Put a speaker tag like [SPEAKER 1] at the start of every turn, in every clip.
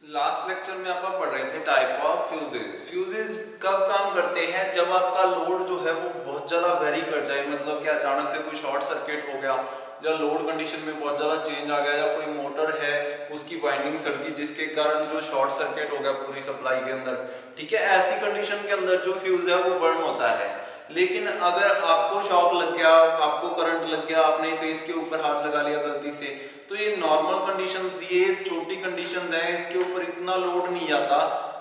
[SPEAKER 1] Last lecture में आप पढ़ रहे थे टाइप ऑफ फ्यूजेस। फ्यूजेस कब काम करते हैं? जब आपका लोड जो है वो बहुत ज़्यादा वेरी कर जाए, मतलब कि अचानक से कोई शॉर्ट सर्किट हो गया या लोड कंडीशन में बहुत ज़्यादा चेंज आ गया या कोई मोटर है उसकी वाइंडिंग सड़ गई जिसके कारण जो शॉर्ट सर्किट हो गया पूरी सप्लाई के अंदर। ठीक है, ऐसी कंडीशन के अंदर जो फ्यूज है वो बर्न होता है। लेकिन अगर आपको शॉक लग गया, आपको करंट लग गया, आपने फेस के ऊपर हाथ लगा लिया गलती से, तो ये नॉर्मल कंडीशंस, ये छोटी कंडीशंस हैं, इसके ऊपर इतना लोड नहीं आता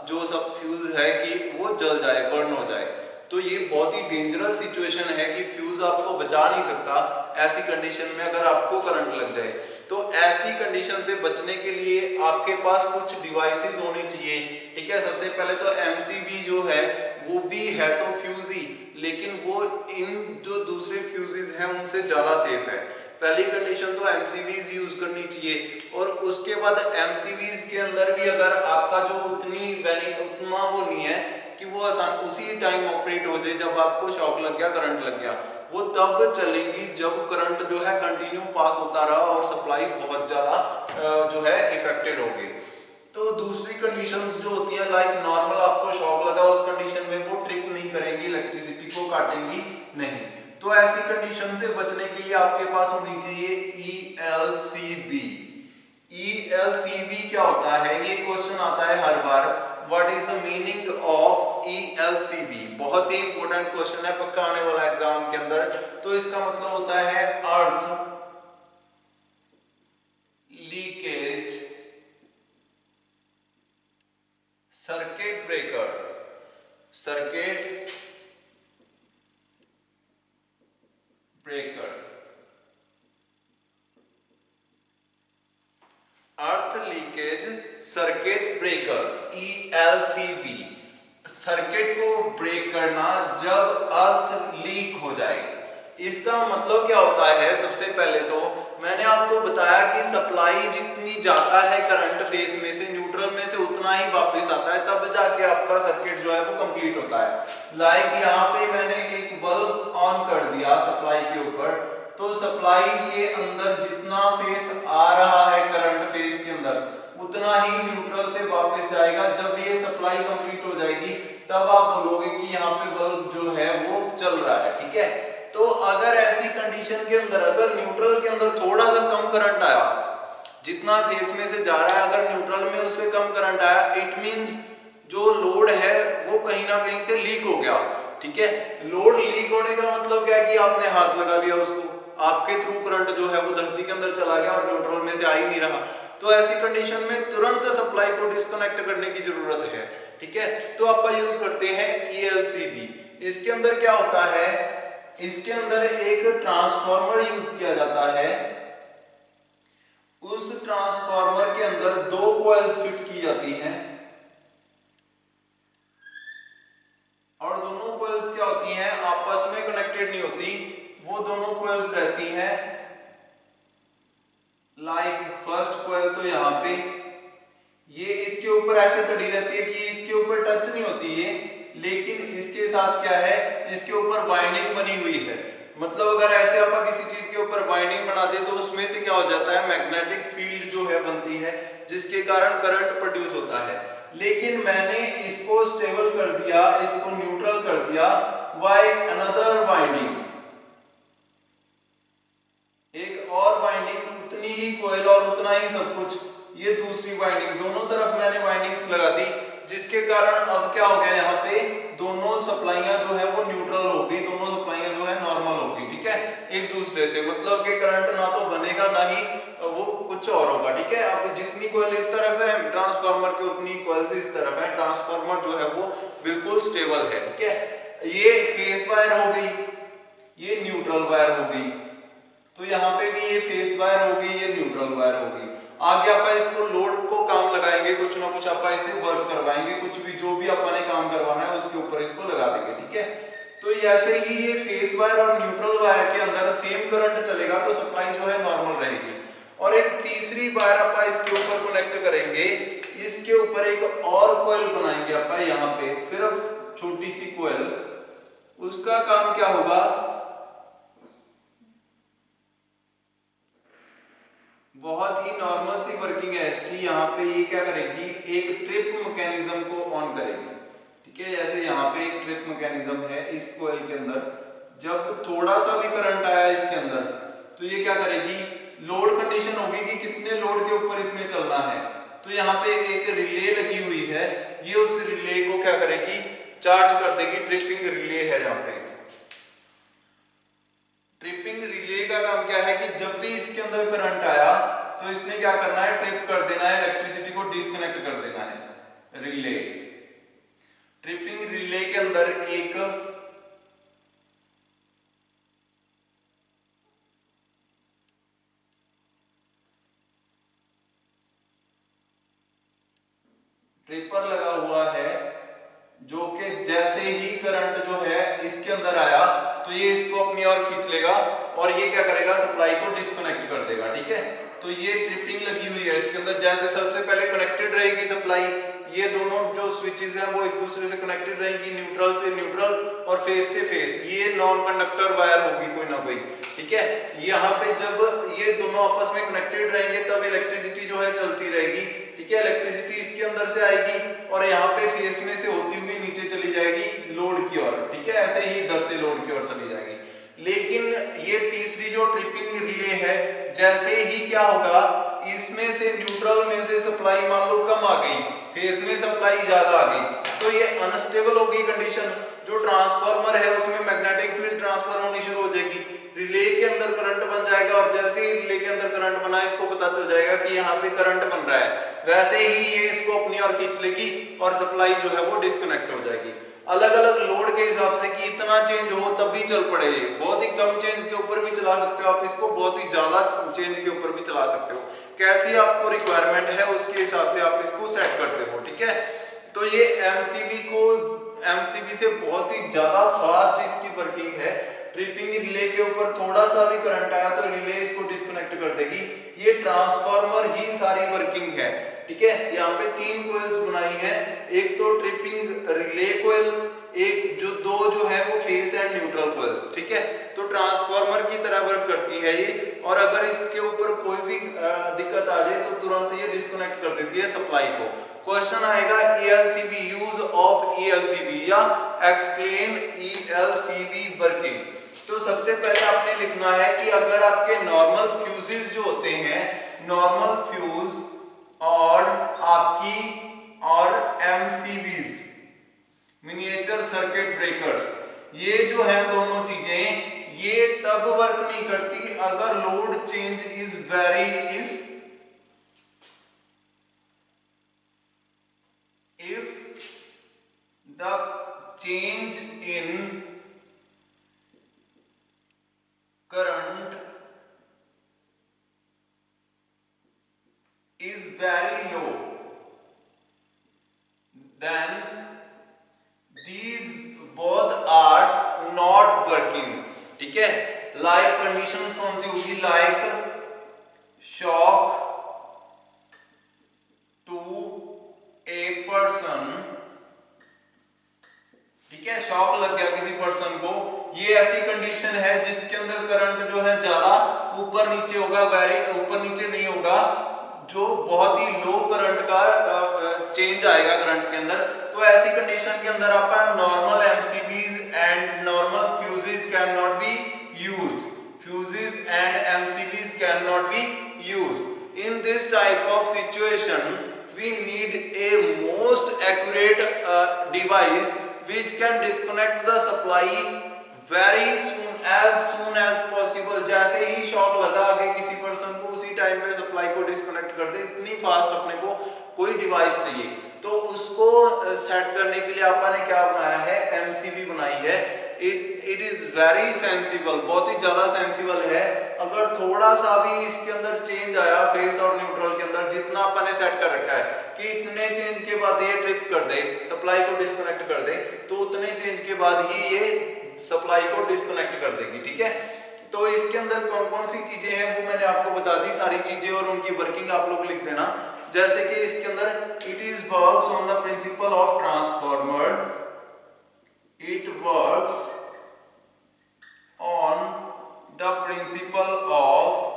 [SPEAKER 1] जो सब फ्यूज है कि वो जल जाए, बर्न हो जाए। तो ये बहुत ही डेंजरस सिचुएशन है कि फ्यूज आपको बचा नहीं सकता ऐसी कंडीशन में अगर आपको करंट लग जाए। तो ऐसी कंडीशन से बचने के लिए आपके पास कुछ डिवाइसेस होनी चाहिए। ठीक है, सबसे पहले तो एमसीबी जो है वो भी है तो फ्यूज ही, लेकिन वो इन जो दूसरे फ्यूजेस हैं उनसे ज्यादा सेफ है। पहली कंडीशन तो एमसीबीज यूज करनी चाहिए, और उसके बाद एमसीबीज के अंदर भी अगर आपका जो उतना वो नहीं है कि वो आसान उसी टाइम ऑपरेट हो जाए जब आपको शॉक लग गया, करंट लग गया, वो तब चलेंगी जब करंट जो है कंटिन्यू पास होता रहा और सप्लाई बहुत ज्यादा जो है इफेक्टेड होगी। तो दूसरी कंडीशंस जो होती है, लाइक नॉर्मल आपको शॉक लगा, उस कंडीशन में वो ट्रिप नहीं करेंगी, इलेक्ट्रिसिटी को काटेंगी नहीं। तो ऐसी कंडीशन से बचने के लिए आपके पास होनी चाहिए ELCB। ELCB क्या होता है? ये क्वेश्चन आता है हर बार, what is the meaning of ELCB? बहुत ही इंपॉर्टेंट क्वेश्चन है, पक्का आने वाला एग्जाम के अंदर। तो इसका मतलब होता है अर्थ leakage circuit breaker. Circuit breaker, अर्थ leakage circuit breaker, ELCB। Circuit को ब्रेक करना जब अर्थ लीक हो जाए। इसका मतलब क्या होता है? सबसे पहले तो मैंने आपको बताया कि सप्लाई जितनी जाता है करंट फेस में से न्यूट्रल में से उतना ही वापस आता है, तब जाके आपका सर्किट जो है वो कंप्लीट होता है। लाइक यहाँ पे मैंने एक बल्ब ऑन कर दिया सप्लाई के ऊपर, तो सप्लाई के अंदर जितना फेस आ रहा है करंट फेस के अंदर उतना ही न्यूट्रल से वापस जाएगा। जब ये सप्लाई कंप्लीट हो जाएगी तब आप बोलोगे कि यहाँ पे बल्ब जो है वो चल रहा है। ठीक है, तो अगर ऐसी कंडीशन के अंदर अगर न्यूट्रल के अंदर थोड़ा सा कम करंट आया, जितना फेस में से जा रहा है अगर न्यूट्रल में उससे कम करंट आया, इट मींस जो लोड है वो कहीं ना कहीं से लीक हो गया। ठीक है, लोड लीक होने का मतलब क्या है कि आपने हाथ लगा लिया उसको, आपके थ्रू करंट जो है वो धरती के अंदर चला गया और न्यूट्रल में से आ ही नहीं रहा। तो ऐसी कंडीशन में तुरंत सप्लाई को डिस्कनेक्ट करने की जरूरत है। ठीक है, तो आप यूज करते हैं ELCB। इसके अंदर क्या होता है? इसके अंदर एक ट्रांसफार्मर यूज किया जाता है। उस ट्रांसफार्मर के अंदर दो कॉइल्स फिट की जाती हैं, और दोनों कॉइल्स क्या होती हैं? आपस में कनेक्टेड नहीं होती, वो दोनों कॉइल्स रहती हैं लाइक फर्स्ट कॉइल तो यहाँ पे ये इसके ऊपर ऐसे चढ़ी रहती है कि इसके ऊपर टच नहीं होती ये, लेकिन इसके साथ क्या है? इसके ऊपर वाइंडिंग बनी हुई है। मतलब अगर ऐसे आप किसी चीज के ऊपर वाइंडिंग बना दे तो उसमें से क्या हो जाता है? मैग्नेटिक फील्ड जो है बनती है, जिसके कारण करंट प्रोड्यूस होता है। लेकिन मैंने इसको स्टेबल कर दिया, इसको न्यूट्रल कर दिया बाय अनदर वाइंडिंग, एक और वाइंडिंग, उतनी ही कोयल और उतना ही सब कुछ, ये दूसरी वाइंडिंग, दोनों तरफ मैंने वाइंडिंग्स लगा दी, जिसके कारण अब क्या हो गया? यहाँ पे दोनों सप्लाइयां जो है वो न्यूट्रल हो गई, दोनों सप्लाइयां जो है नॉर्मल हो गई। ठीक है, एक दूसरे से, मतलब कि करंट ना तो बनेगा ना ही वो कुछ और होगा। ठीक है, अब जितनी कोयल इस तरफ है ट्रांसफार्मर की, उतनी कोयल इस तरफ है, ट्रांसफार्मर जो है वो बिल्कुल स्टेबल है। ठीक है, ये फेस वायर हो गई, ये न्यूट्रल वायर हो गई, तो यहाँ पे भी ये फेस वायर होगी, ये न्यूट्रल वायर होगी। आगे आप इसको लोड को काम लगाएंगे, कुछ ना कुछ आप इसे वर्क करवाएंगे, कुछ भी जो भी आपने काम करवाना है उसके ऊपर इसको लगा देंगे। ठीक है, तो ऐसे ही ये फेस वायर और न्यूट्रल वायर के अंदर सेम करंट चलेगा तो सप्लाई जो है नॉर्मल रहेगी। और एक तीसरी वायर आप इसके ऊपर कनेक्ट करेंगे, इसके ऊपर एक और कॉइल बनाएंगे आप यहाँ पे, सिर्फ छोटी सी कॉइल। उसका काम क्या होगा? बहुत ही नॉर्मल सी वर्किंग है इसकी। यहाँ पे ये क्या करेगी, एक ट्रिप मैकेनिज्म को ऑन करेगी। ठीक है, जैसे यहाँ पे एक ट्रिप मैकेनिज्म है इस कोयल के अंदर, जब थोड़ा सा भी करंट आया इसके अंदर तो ये क्या करेगी, लोड कंडीशन होगी कि कितने लोड के ऊपर इसमें चलना है। तो यहाँ पे एक रिले लगी हुई है, ये उस रिले को क्या करेगी, चार्ज कर देगी। ट्रिपिंग रिले है यहाँ पे। ट्रिपिंग रिले का काम क्या है कि जब भी इसके अंदर करंट आया तो इसने क्या करना है, ट्रिप कर देना है, इलेक्ट्रिसिटी को डिस्कनेक्ट कर देना है। रिले, ट्रिपिंग रिले के अंदर एक ट्रिपर लगा हुआ है, जो कि जैसे ही करंट जो है इसके अंदर आया तो ये इसको अपनी ओर खींच लेगा और ये क्या करेगा, सप्लाई को डिस्कनेक्ट कर देगा। ठीक है, तो ये ट्रिपिंग लगी हुई है इसके अंदर। जैसे सबसे पहले कनेक्टेड रहेगी सप्लाई, ये दोनों जो स्विचेस हैं वो एक दूसरे से कनेक्टेड रहेंगी, न्यूट्रल से न्यूट्रल और फेस से फेस। ये नॉन कंडक्टर वायर होगी कोई ना कोई। ठीक है, यहाँ पे जब ये दोनों आपस में कनेक्टेड रहेंगे तब इलेक्ट्रिसिटी जो है चलती रहेगी। ठीक है, इलेक्ट्रिसिटी इसके अंदर से आएगी और यहाँ पे फेस में से होती हुई नीचे चली जाएगी लोड की ओर। ठीक है, ऐसे ही इधर से लोड की ओर चली जाएगी। लेकिन ये तीसरी जो ट्रिपिंग रिले है, जैसे ही क्या होगा, इसमें से न्यूट्रल में से सप्लाई मान लो कम आ गई, फेस में सप्लाई ज्यादा आ गई, तो ये अनस्टेबल होगी कंडीशन। जो ट्रांसफार्मर है उसमें मैग्नेटिक फील्ड ट्रांसफर होनी शुरू हो जाएगी, रिले के अंदर करंट बन जाएगा और जैसे ही रिले के अंदर करंट बना इसको पता चल जाएगा कि यहाँ पे करंट बन रहा है, वैसे ही ये इसको अपनी ओर खींच लेगी और सप्लाई जो है वो डिस्कनेक्ट हो जाएगी। अलग अलग लोड के हिसाब से कि इतना चेंज हो तब भी चल पड़े। बहुत ही कम चेंज के ऊपर भी चला सकते हो आप इसको, बहुत ही ज्यादा चेंज के ऊपर भी चला सकते हो, कैसी आपको रिक्वायरमेंट है उसके हिसाब से आप इसको सेट करते हो। ठीक है, तो ये एमसीबी से बहुत ही ज्यादा फास्ट इसकी वर्किंग है। ट्रिपिंग रिले के ऊपर थोड़ा सा भी करंट आया तो रिले इसको डिस्कनेक्ट कर देगी। ये ट्रांसफार्मर ही सारी वर्किंग है। ठीक है, यहाँ पे 3 कोइल्स बनाई है, एक तो ट्रिपिंग रिले कोइल, एक दो जो है वो फेस एंड न्यूट्रल कोइल्स। ठीक है, तो ट्रांसफार्मर की तरह वर्क करती है ये, और अगर इसके ऊपर कोई भी दिक्कत आ जाए तो तुरंत ये डिस्कनेक्ट कर देती है सप्लाई को। क्वेश्चन आएगा ELCB, यूज ऑफ ELCB या एक्सप्लेन ELCB वर्किंग। तो सबसे पहले आपने लिखना है कि अगर आपके नॉर्मल फ्यूजेस जो होते हैं, नॉर्मल फ्यूज और MCBs, मिनिएचर सर्किट ब्रेकर्स, ये जो है दोनों चीजें ये तब वर्क नहीं करती अगर load change is very if the change in current is very low, then these both are not working. ठीक है, लाइक कंडीशंस कौन सी होगी, like shock to a person. ठीक है, शॉक लग गया किसी पर्सन को, ये ऐसी कंडीशन है जिसके अंदर करंट जो है ज्यादा ऊपर नीचे होगा, वेरी ऊपर नीचे नहीं होगा, जो बहुत ही लो करंट का चेंज आएगा करंट के अंदर। तो ऐसी कंडीशन के अंदर आपका normal MCBs and normal fuses can not be used, fuses and MCBs can not be used. In this type of situation we need a most accurate device which can disconnect the supply very soon as possible। जैसे ही shock लगा आगे किसी person को उसी time पे supply को disconnect कर दे, इतनी फास्ट अपने को कोई डिवाइस चाहिए। तो उसको सेट करने के लिए आपने क्या बनाया है, MCB बनाई है। इट इज वेरी सेंसिबल, बहुत ही ज्यादा सेंसिबल है। अगर थोड़ा सा भी इसके अंदर चेंज आया फेस और न्यूट्रल के अंदर, जितना अपन ने सेट कर रखा है कि इतने चेंज के बाद ये ट्रिप कर दे, सप्लाई को डिस्कनेक्ट कर दे, तो उतने चेंज के बाद ही ये सप्लाई को डिस्कनेक्ट कर देगी। ठीक है, तो इसके अंदर कौन कौन सी चीजें हैं वो मैंने आपको बता दी सारी चीजें, और उनकी वर्किंग आप लोग लिख देना। जैसे कि इसके अंदर it is works on the principle of transformer, it works on the principle of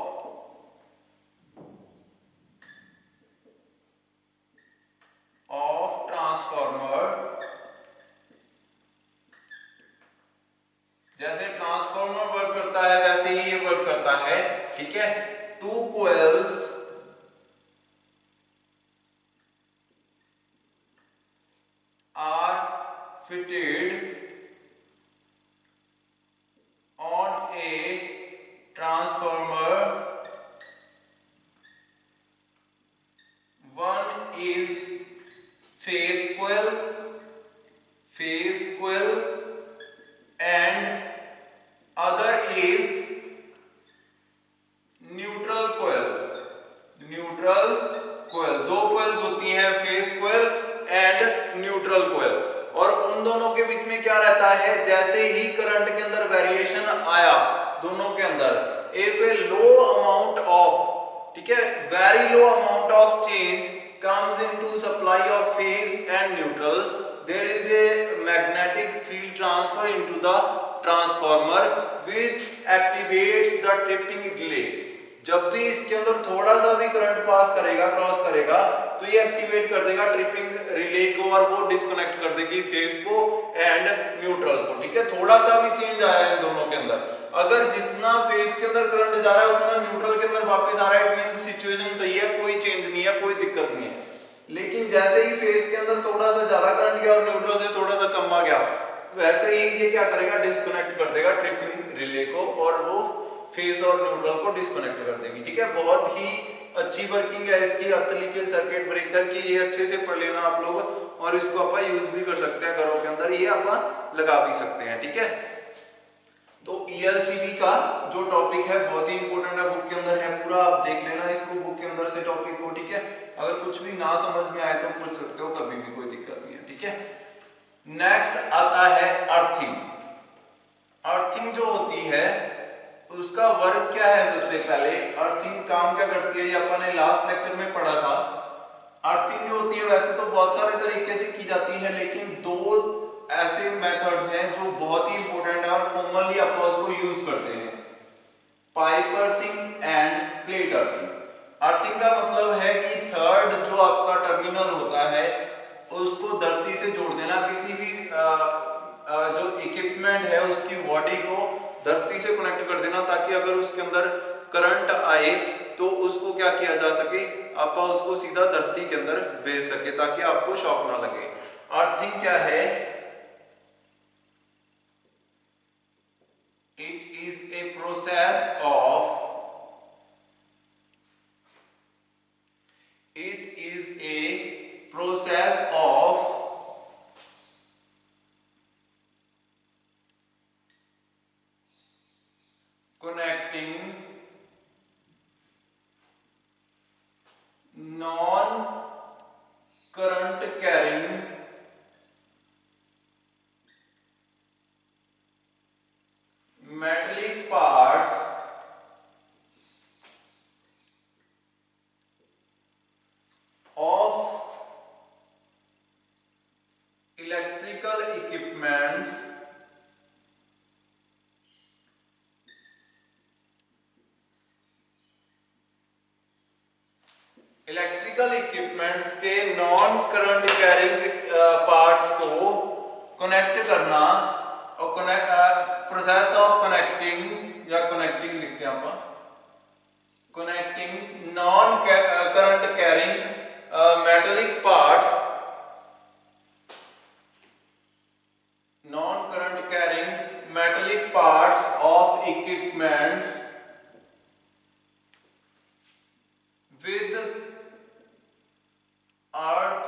[SPEAKER 1] fitted on a transformer. One is phase coil and other is neutral coil. दो कोयल्स होती हैं, phase coil and neutral coil, और उन दोनों के बीच में क्या रहता है, जैसे ही करंट के अंदर वेरिएशन आया दोनों के अंदर, if A low amount of, ठीक है, very low amount of change comes into supply of phase and neutral, there is a magnetic field transfer into the transformer which activates the tripping relay. जब भी इसके अंदर थोड़ा सा भी current pass करेगा, क्रॉस करेगा, तो ये एक्टिवेट कर देगा ट्रिपिंग रिले को और वो डिस्कनेक्ट कर देगी फेस को एंड न्यूट्रल को। ठीक है, थोड़ा सा भी चेंज आया इन दोनों के अंदर, अगर जितना फेस के अंदर करंट जा रहा है उतना न्यूट्रल के अंदर वापस आ रहा है, इट मींस सिचुएशन सही है, कोई चेंज नहीं है, कोई दिक्कत नहीं है। लेकिन जैसे ही फेस के अंदर थोड़ा सा ज्यादा करंट गया और न्यूट्रल से थोड़ा सा कम आ गया, वैसे ही ये क्या करेगा, डिस्कनेक्ट कर देगा ट्रिपिंग रिले को और वो फेस और न्यूट्रल को डिस्कनेक्ट कर देगी। ठीक है, बहुत ही अच्छी वर्किंग है इसकी अर्थ सर्किट ब्रेकर की, ये अच्छे से पढ़ लेना आप लोग, और इसको आप यूज भी कर सकते हैं घरों के अंदर, ये आप लगा भी सकते हैं। ठीक है, तो ELCB का जो टॉपिक है बहुत ही इंपॉर्टेंट है, बुक के अंदर है पूरा, आप देख लेना इसको बुक के अंदर से टॉपिक को। ठीक है, अगर कुछ भी ना समझ में आए तो पूछ सकते हो कभी भी, कोई दिक्कत नहीं है। ठीक है, नेक्स्ट आता है अर्थिंग। अर्थिंग जो होती है उसका वर्क क्या है, सबसे पहले अर्थिंग काम क्या करती है, ये अपन ने लास्ट लेक्चर में पढ़ा था। अर्थिंग जो होती है वैसे तो बहुत सारे तरीके से की जाती है, लेकिन दो ऐसे मेथड्स हैं जो बहुत ही इंपॉर्टेंट है और कॉमनली आप उसको यूज करते हैं, pipe earthing end plate earthing. Earthing का मतलब है कि थर्ड जो आपका टर्मिनल होता है उसको धरती से जोड़ देना, किसी भी जो इक्विपमेंट है उसकी बॉडी को धरती से कनेक्ट कर देना, ताकि अगर उसके अंदर करंट आए तो उसको क्या किया जा सके, आप उसको सीधा धरती के अंदर भेज सके ताकि आपको शॉक ना लगे। अर्थिंग क्या है, it is a process of connecting non current carrying metallic parts of electrical equipments के नॉन करंट कैरिंग पार्ट्स को कनेक्ट करना, और प्रोसेस ऑफ कनेक्टिंग या कनेक्टिंग लिखते हैं आप, connecting non current carrying metallic parts, non current carrying metallic parts of equipments with earth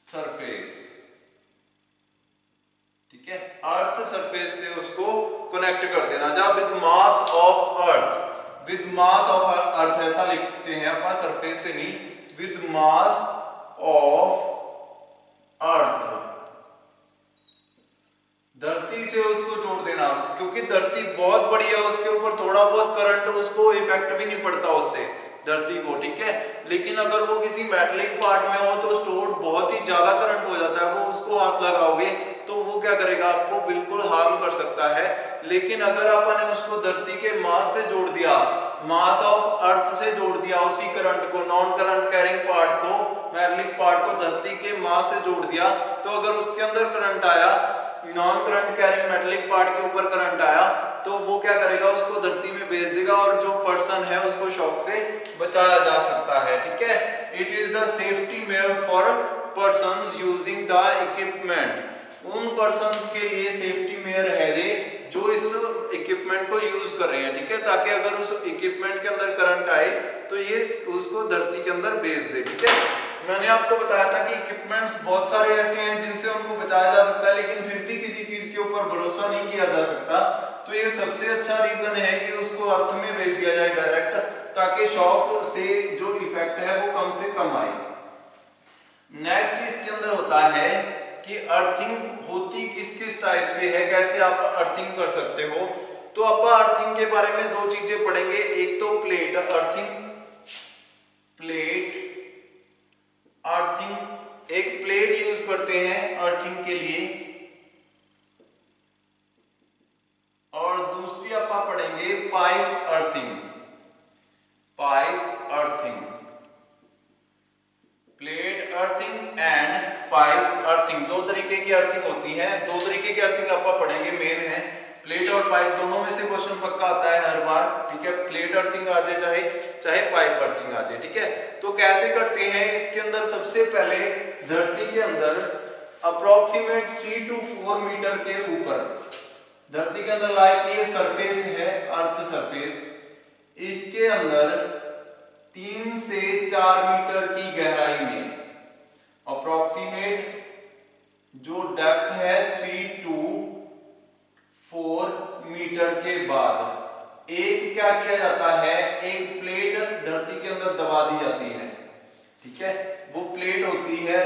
[SPEAKER 1] surface. ठीक है, अर्थ सरफेस से उसको कनेक्ट कर देना। जब with mass of earth, with mass of earth ऐसा लिखते हैं अपन, सरफेस से नहीं, विद मास ऑफ अर्थ, धरती से उसको जोड़ देना, क्योंकि धरती बहुत बड़ी है, उसके ऊपर थोड़ा बहुत करंट उसको इफेक्ट भी नहीं पड़ता उससे धरती को। ठीक है, लेकिन अगर वो किसी मेटलिक पार्ट में हो तो स्टोर बहुत ही ज्यादा करंट हो जाता है, वो उसको हाथ लगाओगे तो वो क्या करेगा, आपको बिल्कुल हार्म कर सकता है। लेकिन अगर अपन ने उसको धरती के मास से जोड़ दिया, मास ऑफ अर्थ से जोड़ दिया, उसी करंट को, नॉन करंट कैरिंग पार्ट को, मेटलिक पार्ट को धरती के मास से जोड़ दिया, तो अगर उसके अंदर करंट आया, non current carrying metallic part के ऊपर करंट आया, तो वो क्या करेगा, उसको धरती में भेज देगा और जो पर्सन है उसको शॉक से बचाया जा सकता है। ठीक है, it is the safety major for persons using the equipment, उन पर्सन्स के लिए सेफ्टी मेयर है ये जो इस इक्विपमेंट को यूज कर रहे हैं, ठीक है, ताकि अगर उस इक्विपमेंट के अंदर करंट आए तो ये उसको धरती के अंदर भेज दे, ठीक है। मैंने आपको बताया था कि इक्विपमेंट्स बहुत सारे ऐसे हैं जिनसे उनको बचाया जा सकता है, लेकिन फिर भी किसी चीज के ऊपर भरोसा नहीं किया जा सकता, तो ये सबसे अच्छा रीजन है कि उसको अर्थ में भेज दिया जाए डायरेक्ट, ताकि शॉक से जो इफेक्ट है वो कम से कम आए। नेक्स्ट इसके अंदर होता है कि अर्थिंग होती किस किस टाइप से है, कैसे आप अर्थिंग कर सकते हो। तो आप अर्थिंग के बारे में दो चीजें पढ़ेंगे, एक तो प्लेट अर्थिंग, प्लेट अर्थिंग, एक प्लेट यूज करते हैं अर्थिंग के लिए, और दूसरी आप पढ़ेंगे pipe earthing, pipe earthing, plate earthing and pipe earthing, दो तरीके की अर्थिंग होती है। दो तरीके की अर्थिंग आप पढ़ेंगे, मेन है प्लेट और पाइप, दोनों में से क्वेश्चन पक्का आता है हर बार, ठीक है। प्लेट अर्थिंग आ जाए चाहे पाइप अर्थिंग आ जाए, ठीक है। तो कैसे करते हैं, इसके अंदर सबसे पहले धरती के अंदर अप्रोक्सीमेट 3 to 4 मीटर के ऊपर, धरती के अंदर लाइक ये सरफेस है, अर्थ सरफेस, इसके अंदर 3 से 4 मीटर की गहराई में अप्रोक्सीमेट जो डेप्थ है 3 to 4 मीटर के बाद एक क्या किया जाता है, एक प्लेट धरती के अंदर दबा दी जाती है, ठीक है। वो प्लेट होती है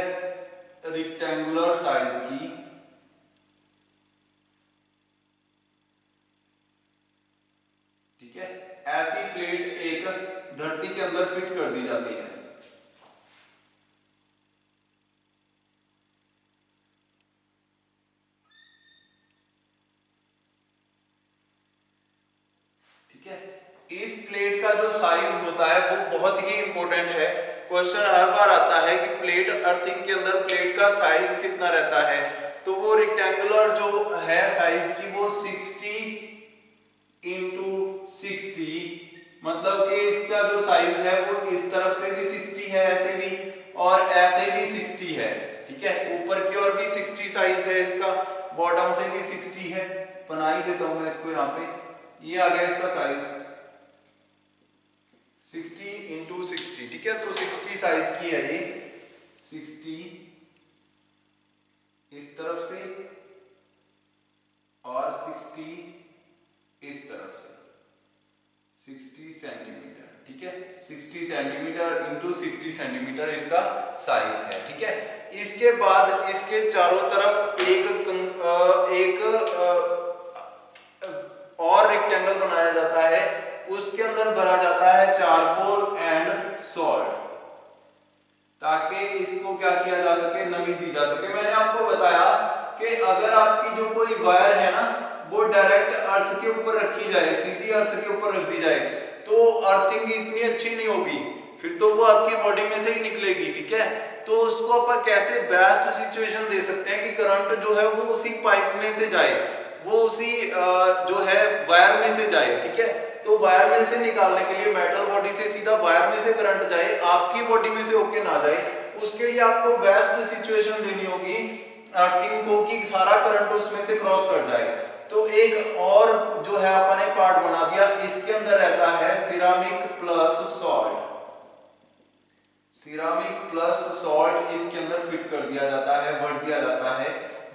[SPEAKER 1] रेक्टेंगुलर साइज की, ठीक है। ऐसी प्लेट एक धरती के अंदर फिट कर दी जाती है। इस प्लेट का जो साइज होता है वो बहुत ही इंपॉर्टेंट है, क्वेश्चन हर बार आता है कि प्लेट अर्थिंग के अंदर प्लेट का साइज कितना रहता है। तो वो रेक्टेंगुलर जो है साइज की वो 60 into 60, मतलब कि इसका जो साइज है वो इस तरफ से भी 60 है, ऐसे भी, और ऐसे भी 60 है, ठीक है। ऊपर की ओर भी 60 साइज है इसका, बॉटम से भी 60 है। बना ही देता हूं मैं इसको, यहाँ पे ये आ गया इसका साइज 60 into 60, ठीक है। तो 60 साइज की है ये, 60 इस तरफ से और 60 इस तरफ से, 60 सेंटीमीटर, ठीक है। 60 सेंटीमीटर इंटू 60 सेंटीमीटर इसका साइज है, ठीक है। इसके बाद इसके चारों तरफ एक और रेक्टेंगल बनाया जाता है, उसके अंदर भरा जाता है चारकोल एंड सॉल्ट, ताकि इसको क्या किया जा सके, नमी दी जा सके। मैंने आपको बताया कि अगर आपकी जो कोई वायर है ना वो डायरेक्ट अर्थ के ऊपर रखी जाए, सीधी अर्थ के ऊपर रख दी जाए, तो अर्थिंग इतनी अच्छी नहीं होगी, फिर तो वो आपकी बॉडी में से ही निकलेगी, ठीक है। तो उसको आप कैसे बेस्ट सिचुएशन दे सकते हैं कि करंट जो है वो उसी पाइप में से जाए, वो उसी जो है वायर में से जाए, ठीक है। तो वायर में से निकालने के लिए मेटल बॉडी से सीधा वायर में से करंट जाए, आपकी बॉडी में से होके ना जाए, उसके लिए आपको बेस्ट सिचुएशन देनी होगी अर्थिंग को कि सारा करंट उसमें से क्रॉस कर जाए। तो एक और जो है अपने पार्ट बना दिया, इसके अंदर रहता है ceramic plus salt, ceramic plus salt इसके अंदर फिट कर दिया जाता है, भर दिया जाता है,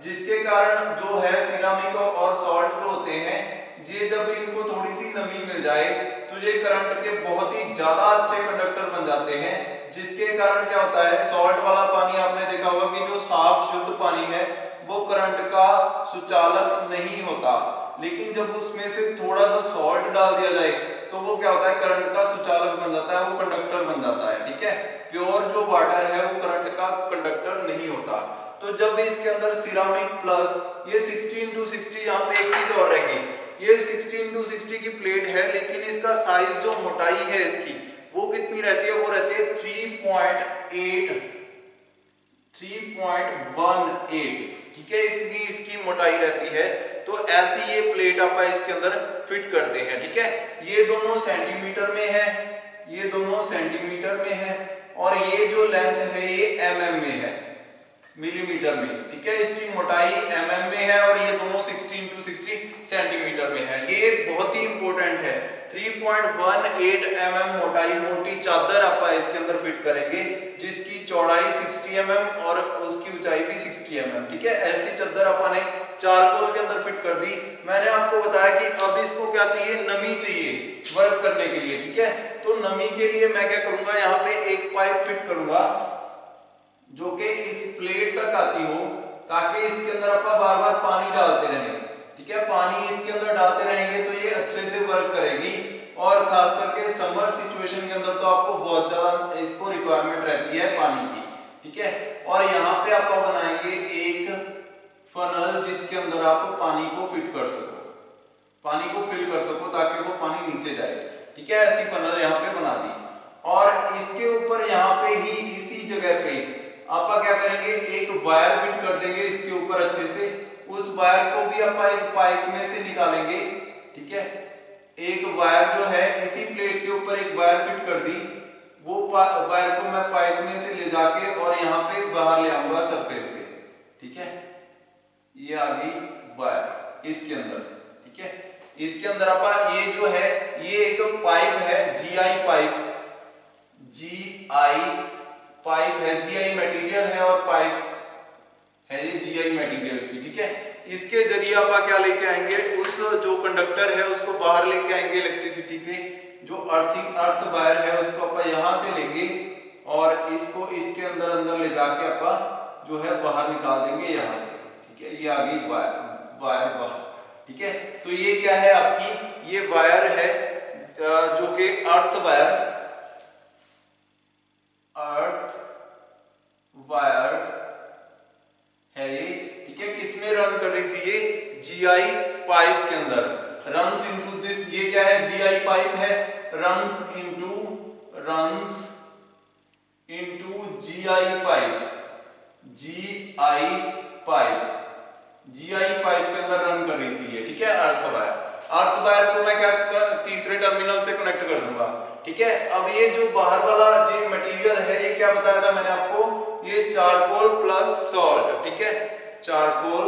[SPEAKER 1] जिसके कारण जो है सिरामिक और सॉल्ट जो होते हैं ये जब इनको थोड़ी सी नमी मिल जाए तो ये करंट के बहुत ही ज्यादा अच्छे कंडक्टर बन जाते हैं, जिसके कारण क्या होता है, सॉल्ट वाला पानी आपने देखा होगा कि जो साफ शुद्ध पानी है वो करंट का सुचालक नहीं होता, लेकिन जब उसमें से थोड़ा सा सॉल्ट डाल दिया जाए तो वो क्या होता है, करंट का सुचालक बन जाता है, वो कंडक्टर बन जाता है, ठीक है। प्योर जो वाटर है वो करंट का कंडक्टर नहीं होता। तो जब इसके अंदर सिरामिक प्लस ये 60 into 60, यहाँ पे एक चीज और रहेगी, ये 60 into 60 की प्लेट है, लेकिन इसका साइज जो मोटाई है इसकी वो कितनी रहती है, वो रहती है 3.18, ठीक है, इतनी इसकी मोटाई रहती है। तो ऐसी ये प्लेट आप इसके अंदर फिट करते हैं, ठीक है। ये दोनों सेंटीमीटर में है, ये दोनों सेंटीमीटर में है, और ये जो लेंथ है ये mm में है। मिलीमीटर में, ठीक है। इसकी मोटाई mm में है और ये दोनों 60 × 60 सेंटीमीटर में है। ये बहुत ही इंपॉर्टेंट है। 3.18 mm मोटाई मोटी चादर आप इसके अंदर फिट करेंगे, जिसकी चौड़ाई 60 mm और उसकी ऊंचाई भी 60 mm, ठीक है। ऐसी चादर अपने चारकोल के अंदर फिट कर दी। मैंने आपको बताया कि अब इसको क्या चाहिए, नमी चाहिए वर्क करने के लिए, ठीक है। तो नमी के लिए मैं क्या करूंगा, यहाँ पे एक पाइप फिट करूंगा जो कि इस प्लेट तक आती हो, ताकि इसके अंदर अपन बार बार पानी डालते रहें, ठीक है। पानी इसके अंदर डालते रहेंगे तो ये अच्छे से वर्क करेगी। और खास करके समर सिचुएशन के अंदर तो आपको बहुत ज्यादा इसको रिक्वायरमेंट रहती है पानी की, ठीक है। और यहाँ पे आप बनाएंगे एक फनल जिसके अंदर आप पानी को फिट कर सको, पानी को फिल कर सको ताकि वो पानी नीचे जाए, ठीक है। ऐसी फनल यहाँ पे बना दी। और इसके ऊपर यहाँ पे ही इसी जगह पे आप क्या करेंगे, एक वायर फिट कर देंगे इसके ऊपर अच्छे से। उस वायर को भी आप एक पाइप में से निकालेंगे, ठीक है। एक वायर जो है इसी प्लेट के ऊपर एक वायर फिट कर दी, वो वायर को मैं पाइप में से ले जाके और यहाँ पे बाहर ले आऊंगा सरफेस से, ठीक है। ये आ गई वायर इसके अंदर, ठीक है। इसके अंदर आप ये जो है ये एक पाइप है, जीआई पाइप, जीआई पाइप है, जीआई मटेरियल है और पाइप है ये जीआई मटेरियल की, ठीक है। इसके जरिए आप क्या लेके आएंगे, उस जो कंडक्टर है उसको बाहर लेके आएंगे इलेक्ट्रिसिटी के। जो अर्थ वायर है उसको आप यहां से लेंगे और इसको इसके अंदर अंदर ले जाके आप जो है बाहर निकाल देंगे यहां से, ठीक है। ये आ गई वायर बाहर, ठीक है। तो ये क्या है आपकी, ये वायर है जो कि अर्थ वायर है ये, ठीक है। किसमें रन कर रही थी ये, जीआई पाइप के अंदर। रन्स इनटू दिस, ये क्या है, जीआई पाइप है, runs into GI pipe, GI pipe के अंदर रन कर रही थी ये, ठीक है। अर्थ वायर को मैं क्या तीसरे टर्मिनल से कनेक्ट कर दूंगा, ठीक है। अब ये जो बाहर वाला जो मटेरियल है ये क्या बताया था मैंने आपको, ये चारकोल प्लस सॉल्ट, ठीक है। चारकोल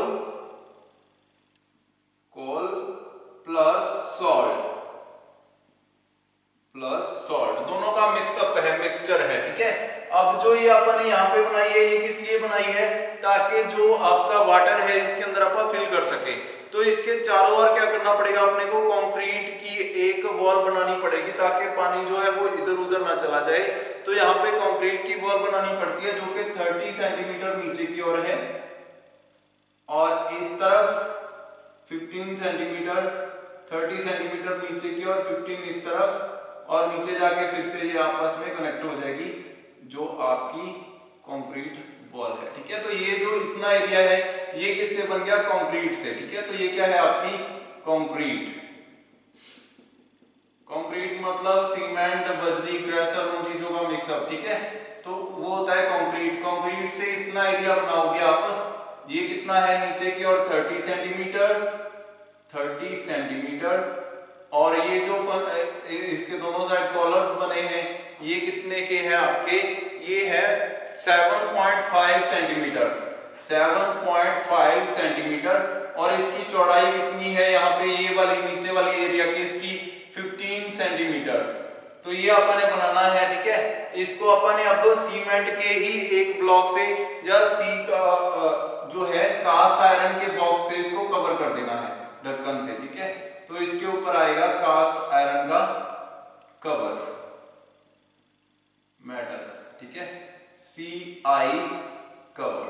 [SPEAKER 1] प्लस सॉल्ट दोनों का मिक्सअप है, मिक्सचर है, ठीक है। अब जो ये अपन ने यहाँ पे बनाई है, ये किस लिए बनाई है, ताकि जो आपका वाटर है इसके अंदर आप फिल कर सके। तो इसके चारों ओर क्या करना पड़ेगा अपने को, कंक्रीट की एक वॉल बनानी पड़ेगी ताकि पानी जो है वो इधर उधर ना चला जाए। तो यहाँ पे कंक्रीट की वॉल बनानी पड़ती है जो कि 30 सेंटीमीटर नीचे की ओर है और इस तरफ 15 सेंटीमीटर, 30 सेंटीमीटर नीचे की और 15 इस तरफ, और नीचे जाके फिर से ये आपस में कनेक्ट हो जाएगी जो आपकी कंक्रीट वॉल है, ठीक है। तो ये जो इतना एरिया है ये किससे बन गया, कंक्रीट से, ठीक है। तो ये क्या है आपकी कंक्रीट मतलब सीमेंट, बजरी, क्रैशर, उन चीजों का मिक्सअप, ठीक है। तो वो होता है कंक्रीट से इतना एरिया बनाओगे आप। ये कितना है नीचे की और 30 सेंटीमीटर, और ये जो इसके दोनों साइड कॉलर्स बने हैं ये कितने के हैं आपके, ये है 7.5 सेंटीमीटर, और इसकी चौड़ाई कितनी है यहाँ पे, ये वाली नीचे वाली एरिया की इसकी 15 सेंटीमीटर। तो ये अपन ने बनाना है, ठीक है। इसको अपन ने अब सीमेंट के ही एक ब्लॉक से या जो है कास्ट आयरन के बॉक्स से इसको कवर कर देना है ढक्कन से, ठीक है। तो इसके ऊपर आएगा कास्ट आयरन का कवर मेटल, ठीक है, CI कवर,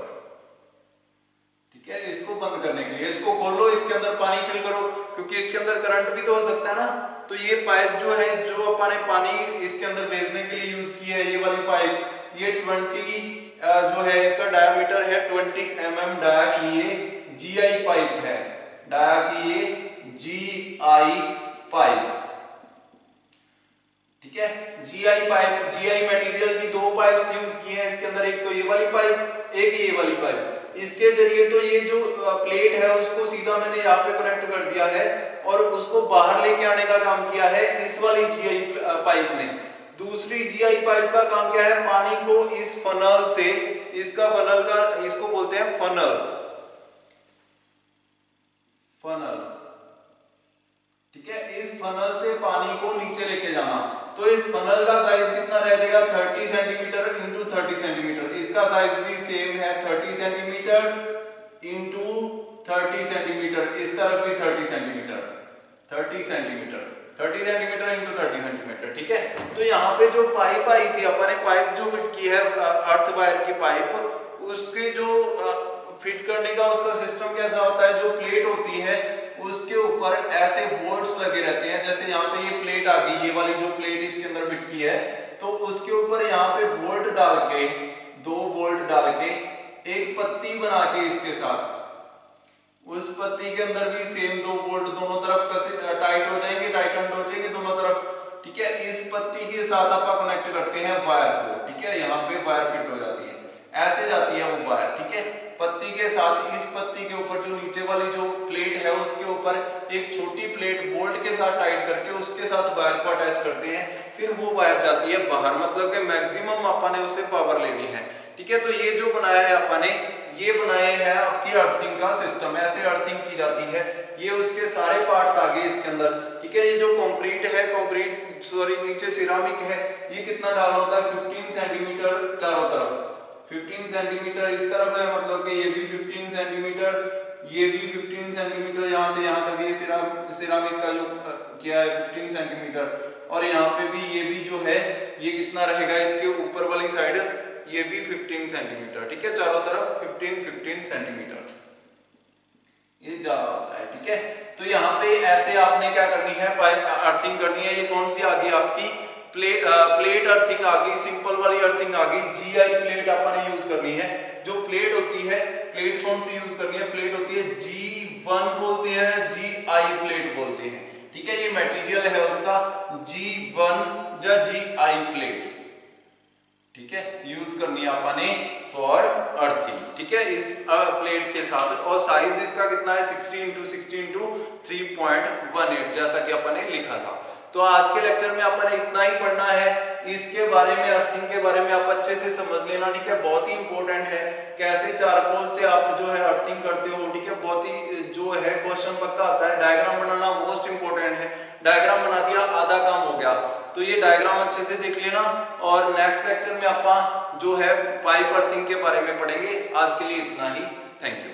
[SPEAKER 1] ठीक है। इसको बंद करने के लिए इसको खोलो, इसके अंदर पानी फिल करो क्योंकि इसके अंदर करंट भी तो हो सकता है ना। तो ये पाइप जो है जो अपन ने पानी इसके अंदर भेजने के लिए यूज की है, ये वाली पाइप, ये 20 जो है इसका डायमीटर है 20 mm डाया की ये GI पाइप है, डाया की ये GI पाइप, ठीक है। GI मटेरियल की दो पाइप्स यूज की हैं इसके अंदर, एक तो ये वाली पाइप, एक ये वाली पाइप। इसके जरिए तो ये जो प्लेट है उसको सीधा मैंने यहाँ पे कनेक्ट कर दिया है और उसको बाहर लेके आने का काम किया है इस वाली GI पाइप ने। दूसरी GI पाइप का काम क्या है, पानी को इस फनल से इसका फनल का, इसको बोलते हैं फनल, फनल, ठीक है। इस फनल से पानी को नीचे लेके जाना, तो इस फनल का साइज कितना रह जाएगा 30 सेंटीमीटर इंटू 30 सेंटीमीटर। इसका साइज भी सेम है 30 सेंटीमीटर इंटू 30 सेंटीमीटर, इस तरफ भी 30 centimetre, 30 centimetre, 30 centimetre into 30 centimetre, ठीक है। तो यहाँ पे जो पाइप आई थी, अपन ने पाइप जो फिट की है अर्थ वायर की पाइप, उसके जो फिट करने का उसका सिस्टम कैसा होता है, जो प्लेट होती है उसके ऊपर ऐसे बोल्ट्स लगे रहते हैं। जैसे यहाँ पे ये प्लेट आ गई, ये वाली जो प्लेट इसके अंदर फिट की है, तो उसके ऊपर यहाँ पे बोल्ट डाल के, 2 बोल्ट डाल के एक पत्ती बना के इसके साथ, उस पत्ती के अंदर भी सेम 2 बोल्ट दोनों तरफ कसे टाइट हो जाएंगे, टाइटन हो जाएंगे दोनों तरफ, ठीक है। इस पत्ती के साथ आप कनेक्ट करते हैं वायर को, ठीक है। यहाँ पे वायर फिट हो जाती है, ऐसे जाती है वो वायर, ठीक है। पत्ती के साथ इस पत्ती के ऊपर जो नीचे वाली जो प्लेट है उसके ऊपर एक छोटी प्लेट बोल्ट के साथ टाइट करके उसके साथ वायर को अटैच करते हैं, फिर वो वायर जाती है बाहर, मतलब कि मैक्सिमम अपन ने उससे पावर लेनी है, ठीक है। तो ये जो बनाया है अपन ने, ये बनाए हैं आपकी अर्थिंग का सिस्टम, ऐसे अर्थिंग की जाती है। ये उसके सारे पार्ट्स आ गए इसके अंदर, ठीक है। ये जो कंक्रीट है, कंक्रीट सॉरी नीचे सिरामिक है, ये कितना डालना होता है 15 सेंटीमीटर चारों तरफ, 15 सेंटीमीटर इस तरफ है, मतलब कि ये भी 15 सेंटीमीटर, ये भी 15 सेंटीमीटर, यहाँ से यहाँ तक ये सिरामिक का जो किया है 15 सेंटीमीटर, और यहाँ पे भी ये भी जो है ये कितना रहेगा, इसके ऊपर वाली साइड ये भी 15 सेंटीमीटर, ठीक है। चारों तरफ 15 सेंटीमीटर ये जा होता है, ठीक है। तो यहाँ पे ऐसे आपने क्या करनी है, अर्थिंग करनी है। ये कौन सी आ गई आपकी प्लेट अर्थिंग आ गई, सिंपल वाली अर्थिंग आ गई। GI प्लेट अपन यूज करनी है। जो प्लेट होती है, प्लेट कौन सी यूज करनी है, प्लेट होती है G1 बोलते हैं, GI प्लेट बोलते हैं, ठीक है। ये मटेरियल है उसका G1 या GI प्लेट, ठीक है, यूज करनी है अपन ने फॉर अर्थिंग, ठीक है, इस प्लेट के साथ। और साइज इसका कितना है 60 इंटू 60 इंटू 3.18, जैसा कि अपन ने लिखा था। तो आज के लेक्चर में अपन ने इतना ही पढ़ना है। इसके बारे में, अर्थिंग के बारे में आप अच्छे से समझ लेना, ठीक है। बहुत ही इंपॉर्टेंट है, कैसे चारकोल से आप जो है अर्थिंग करते हो, ठीक है। बहुत ही जो है क्वेश्चन पक्का आता है। डायग्राम बनाना मोस्ट इंपॉर्टेंट है, डायग्राम बना दिया आधा काम हो गया। तो ये डायग्राम अच्छे से देख लेना, और नेक्स्ट लेक्चर में अपन जो है पाइप अर्थिंग के बारे में पढ़ेंगे। आज के लिए इतना ही, थैंक यू।